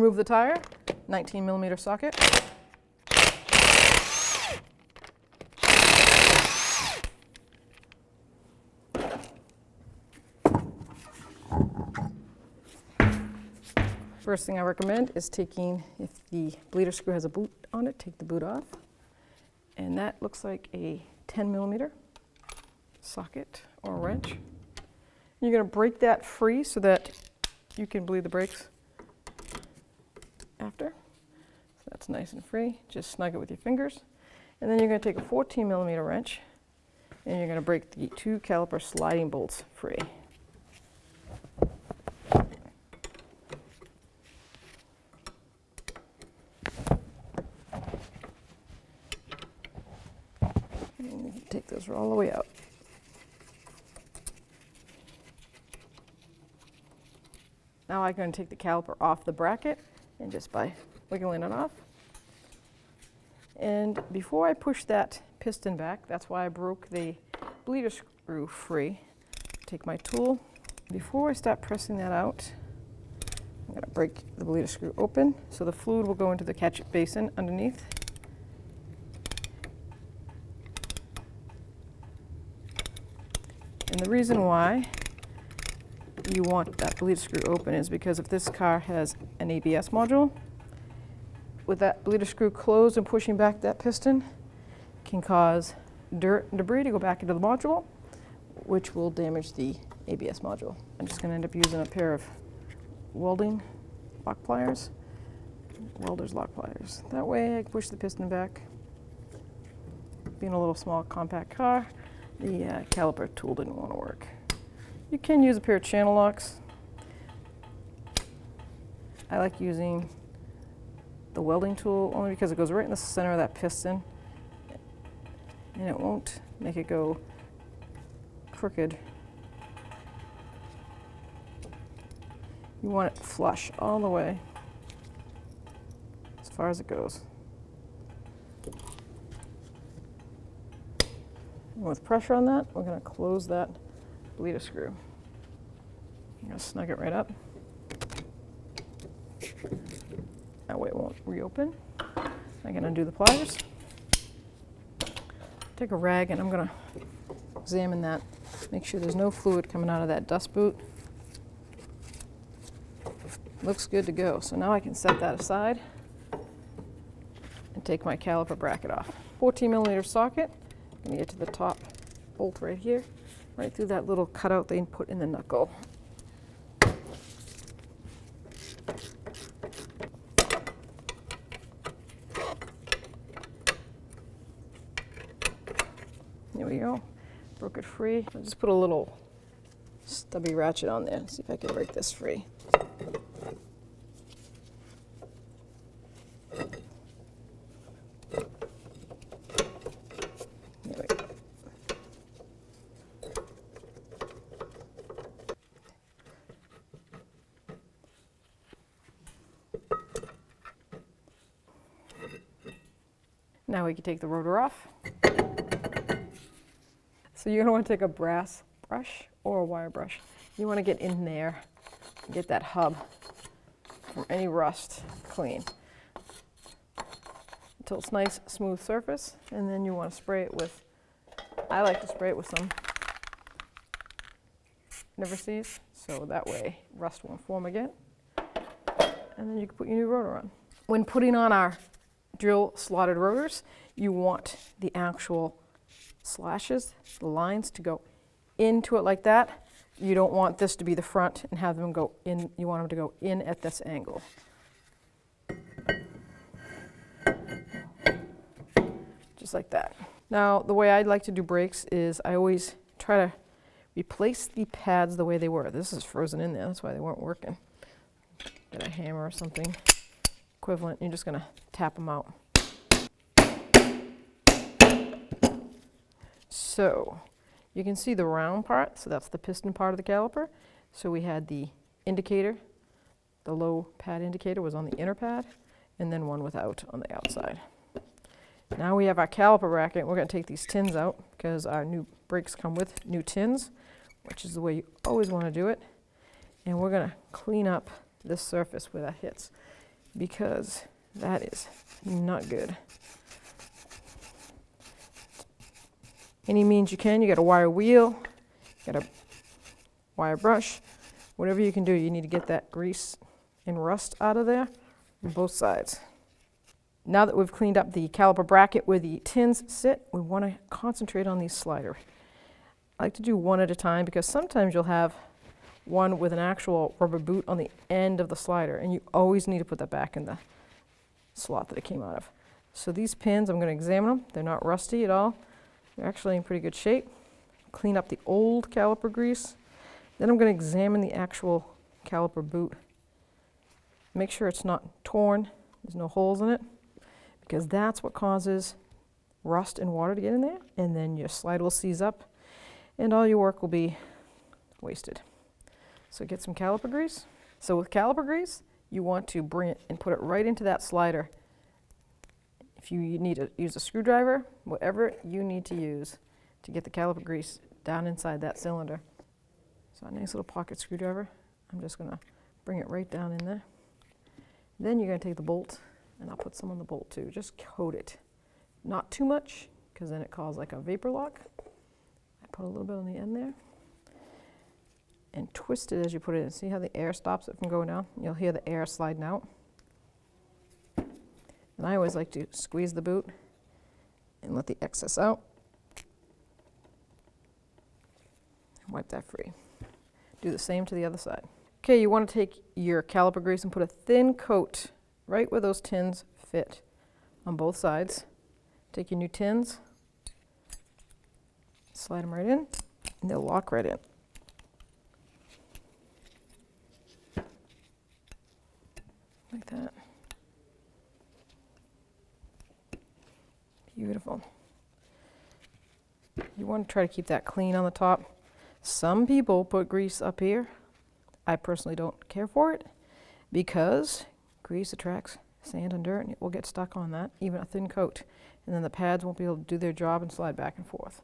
remove the tire, 19mm socket. First thing I recommend is taking, if the bleeder screw has a boot on it, take the boot off. And that looks like a 10mm socket or wrench. You're going to break that free so that you can bleed the brakes after. So that's nice and free. Just snug it with your fingers. And then you're going to take a 14mm wrench and you're going to break the 2 caliper sliding bolts free. And you take those all the way out. Now I'm going to take the caliper off the bracket, and just by wiggling it off. And before I push that piston back, that's why I broke the bleeder screw free. Take my tool. Before I start pressing that out, I'm going to break the bleeder screw open so the fluid will go into the catch basin underneath. And the reason why you want that bleeder screw open is because if this car has an ABS module, with that bleeder screw closed and pushing back that piston can cause dirt and debris to go back into the module, which will damage the ABS module. I'm just going to end up using a pair of welding lock pliers, welder's lock pliers. That way I can push the piston back. Being a little small compact car, the caliper tool didn't want to work. You can use a pair of channel locks. I like using the welding tool only because it goes right in the center of that piston and it won't make it go crooked. You want it flush all the way as far as it goes. And with pressure on that, we're going to close that bleeder screw. I'm going to snug it right up. That way it won't reopen. I'm going to undo the pliers. Take a rag and I'm going to examine that. Make sure there's no fluid coming out of that dust boot. Looks good to go. So now I can set that aside and take my caliper bracket off. 14mm socket. I'm going to get to the top bolt right here, right through that little cutout they put in the knuckle. There we go. Broke it free. I'll just put a little stubby ratchet on there and see if I can break this free. There we go. Now we can take the rotor off. So you're going to want to take a brass brush or a wire brush. You want to get in there and get that hub from any rust clean until it's nice, smooth surface. And then you want to spray it with, I like to spray it with some Never Sees, so that way rust won't form again. And then you can put your new rotor on. When putting on our drill slotted rotors, you want the actual slashes, the lines, to go into it like that. You don't want this to be the front and have them go in. You want them to go in at this angle. Just like that. Now, the way I'd like to do brakes is I always try to replace the pads the way they were. This is frozen in there, that's why they weren't working. Get a hammer or something equivalent. You're just going to tap them out. So you can see the round part, so that's the piston part of the caliper. So we had the indicator, the low pad indicator was on the inner pad, and then one without on the outside. Now we have our caliper bracket. We're going to take these tins out because our new brakes come with new tins, which is the way you always want to do it. And we're going to clean up this surface where that hits. because that is not good. Any means you can. You got a wire wheel, you got a wire brush, whatever you can do, you need to get that grease and rust out of there on both sides. Now that we've cleaned up the caliper bracket where the tins sit, we want to concentrate on these sliders. I like to do one at a time because sometimes you'll have one with an actual rubber boot on the end of the slider, and you always need to put that back in the slot that it came out of. So these pins, I'm going to examine them. They're not rusty at all. They're actually in pretty good shape. Clean up the old caliper grease. Then I'm going to examine the actual caliper boot. Make sure it's not torn, there's no holes in it, because that's what causes rust and water to get in there, and then your slide will seize up, and all your work will be wasted. So get some caliper grease. So with caliper grease, you want to bring it and put it right into that slider. If you need to use a screwdriver, whatever you need to use to get the caliper grease down inside that cylinder. So a nice little pocket screwdriver. I'm just going to bring it right down in there. Then you're going to take the bolt, and I'll put some on the bolt too. Just coat it. Not too much, because then it causes like a vapor lock. I put a little bit on the end there. And twist it as you put it in. See how the air stops it from going down? You'll hear the air sliding out. And I always like to squeeze the boot and let the excess out. And wipe that free. Do the same to the other side. Okay, you want to take your caliper grease and put a thin coat right where those tins fit on both sides. Take your new tins, slide them right in, and they'll lock right in. Like that. Beautiful. You want to try to keep that clean on the top. Some people put grease up here. I personally don't care for it because grease attracts sand and dirt and it will get stuck on that, even a thin coat. And then the pads won't be able to do their job and slide back and forth.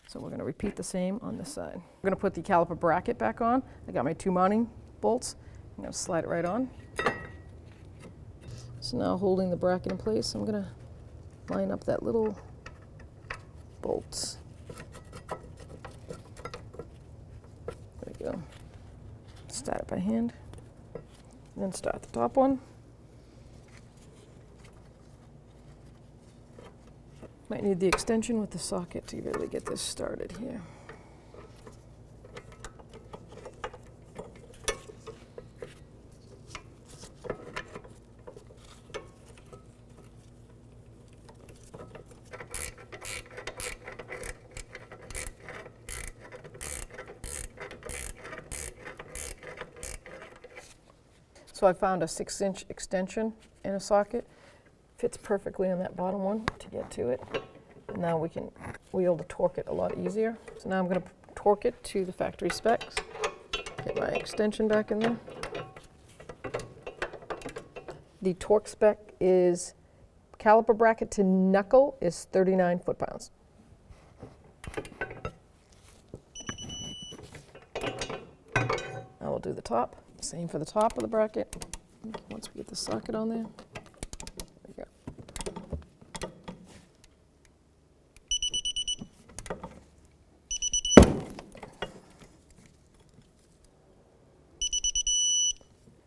So we're going to repeat the same on this side. We're going to put the caliper bracket back on. I got my 2 mounting bolts. I'm going to slide it right on. So now holding the bracket in place, I'm going to line up that little bolt. There we go. Start it by hand. Then start the top one. Might need the extension with the socket to really get this started here. So I found a 6-inch extension in a socket. Fits perfectly on that bottom one to get to it. And now we can wheel to torque it a lot easier. So now I'm going to torque it to the factory specs. Get my extension back in there. The torque spec is caliper bracket to knuckle is 39 foot-pounds. Now we'll do the top. Same for the top of the bracket. Once we get the socket on there. There we go.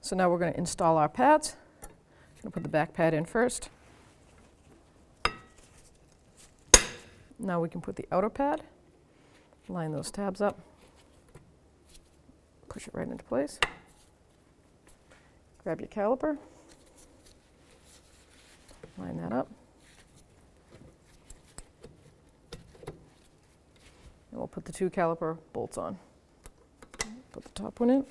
So now we're going to install our pads. I'm going to put the back pad in first. Now we can put the outer pad. Line those tabs up. Push it right into place. Grab your caliper, line that up, and we'll put the 2 caliper bolts on. Put the top one in,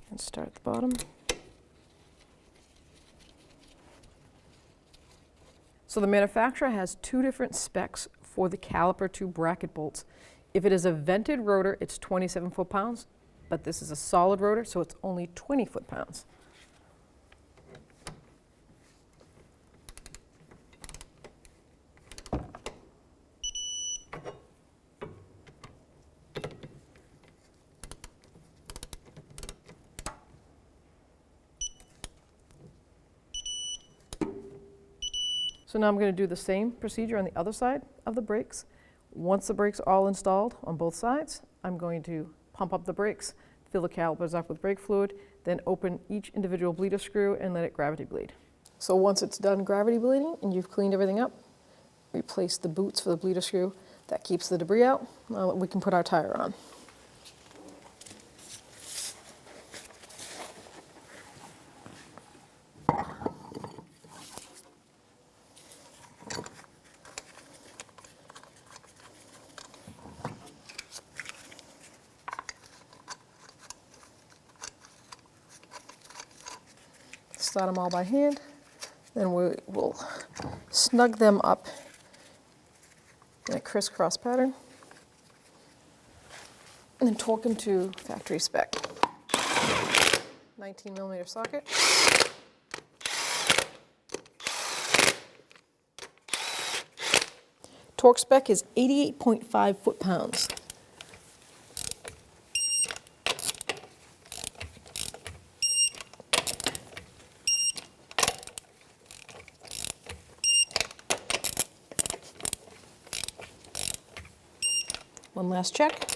and start at the bottom. So the manufacturer has 2 different specs for the caliper to bracket bolts. If it is a vented rotor, it's 27 foot-pounds, but this is a solid rotor, so it's only 20 foot-pounds. So now I'm going to do the same procedure on the other side of the brakes. Once the brakes are all installed on both sides, I'm going to pump up the brakes, fill the calipers up with brake fluid, then open each individual bleeder screw and let it gravity bleed. So once it's done gravity bleeding and you've cleaned everything up, replace the boots for the bleeder screw. That keeps the debris out. Now we can put our tire on. Start them all by hand, then we will snug them up in a crisscross pattern, and then torque them to factory spec. 19mm socket. Torque spec is 88.5 foot-pounds. One last check.